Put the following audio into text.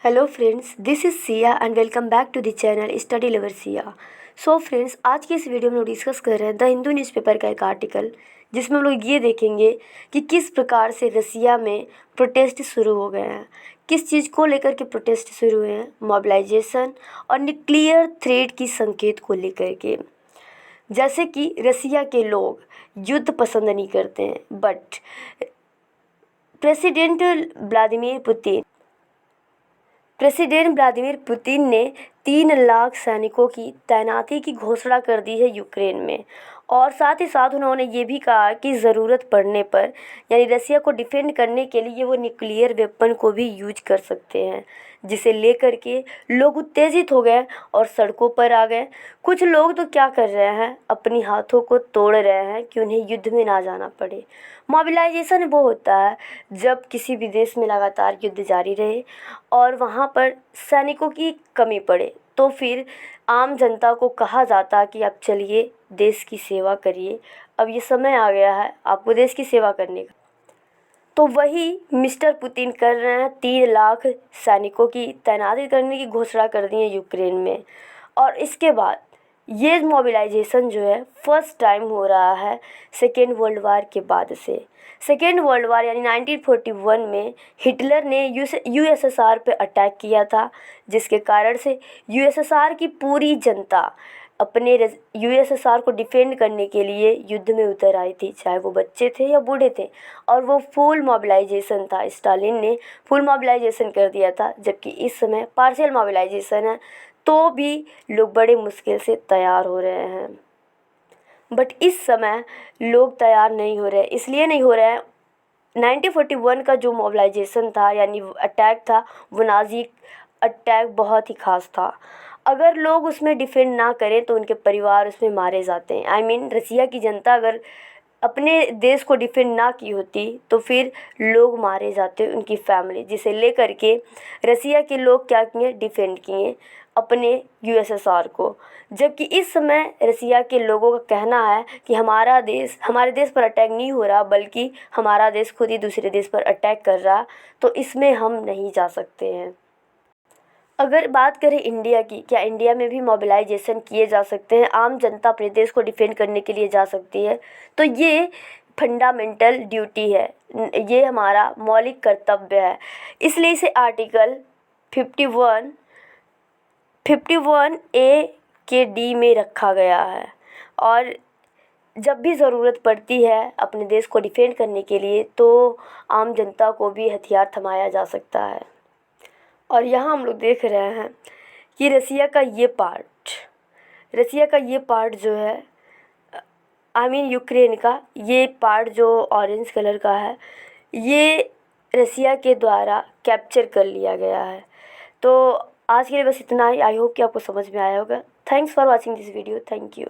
Hello friends, this is Siya and welcome back to the channel study lover Siya. So friends, आज की इस video में हम लोग डिस्कस कर रहे हैं द हिंदू न्यूज़पेपर का एक आर्टिकल, जिसमें हम लोग ये देखेंगे कि किस प्रकार से रसिया में प्रोटेस्ट शुरू हो गए हैं, किस चीज़ को लेकर के प्रोटेस्ट शुरू हुए हैं, मोबिलाइजेशन और न्यूक्लियर थ्रेट की संकेत को लेकर के। जैसे कि रसिया के लोग युद्ध पसंद नहीं करते हैं, बट प्रेसिडेंट व्लादिमीर पुतिन ने 3 लाख सैनिकों की तैनाती की घोषणा कर दी है यूक्रेन में। और साथ ही साथ उन्होंने ये भी कहा कि ज़रूरत पड़ने पर यानी रसिया को डिफेंड करने के लिए वो न्यूक्लियर वेपन को भी यूज कर सकते हैं, जिसे लेकर के लोग उत्तेजित हो गए और सड़कों पर आ गए। कुछ लोग तो क्या कर रहे हैं, अपनी हाथों को तोड़ रहे हैं कि उन्हें युद्ध में ना जाना पड़े। मोबिलाइजेशन वो होता है जब किसी भी देश में लगातार युद्ध जारी रहे और वहाँ पर सैनिकों की कमी पड़े, तो फिर आम जनता को कहा जाता कि आप चलिए देश की सेवा करिए, अब ये समय आ गया है आपको देश की सेवा करने का। तो वही मिस्टर पुतिन कर रहे हैं, 3 लाख सैनिकों की तैनाती करने की घोषणा कर दी है यूक्रेन में। और इसके बाद ये मोबिलाइजेशन जो है फर्स्ट टाइम हो रहा है सेकेंड वर्ल्ड वार के बाद से। सेकेंड वर्ल्ड वार यानी 1941 में हिटलर ने यूएसएसआर पे अटैक किया था, जिसके कारण से यूएसएसआर की पूरी जनता अपने यूएसएसआर को डिफेंड करने के लिए युद्ध में उतर आई थी, चाहे वो बच्चे थे या बूढ़े थे। और वो फुल मोबिलाइजेशन था, स्टालिन ने फुल मोबिलाइजेशन कर दिया था, जबकि इस समय पार्शियल मोबिलाइजेशन है, तो भी लोग बड़े मुश्किल से तैयार हो रहे हैं। बट इस समय लोग तैयार नहीं हो रहे, इसलिए नहीं हो रहे हैं 1941 का जो मोबिलाइजेशन था यानी अटैक था, वो नाज़ी अटैक बहुत ही ख़ास था। अगर लोग उसमें डिफेंड ना करें तो उनके परिवार उसमें मारे जाते हैं। रसिया की जनता अगर अपने देश को डिफेंड ना की होती तो फिर लोग मारे जाते, उनकी फैमिली, जिसे लेकर के रसिया के लोग क्या किए, डिफेंड किए अपने यूएसएसआर को। जबकि इस समय रसिया के लोगों का कहना है कि हमारे देश पर अटैक नहीं हो रहा, बल्कि हमारा देश खुद ही दूसरे देश पर अटैक कर रहा, तो इसमें हम नहीं जा सकते हैं। अगर बात करें इंडिया की, क्या इंडिया में भी मोबिलाइजेशन किए जा सकते हैं, आम जनता अपने देश को डिफेंड करने के लिए जा सकती है? तो ये फंडामेंटल ड्यूटी है, ये हमारा मौलिक कर्तव्य है। इसलिए इसे आर्टिकल 51A के डी में रखा गया है। और जब भी ज़रूरत पड़ती है अपने देश को डिफेंड करने के लिए, तो आम जनता को भी हथियार थमाया जा सकता है। और यहाँ हम लोग देख रहे हैं कि रसिया का ये पार्ट जो है यूक्रेन का ये पार्ट जो ऑरेंज कलर का है, ये रसिया के द्वारा कैप्चर कर लिया गया है। तो आज के लिए बस इतना ही। आई होप कि आपको समझ में आया होगा। Thanks for watching this video. Thank you.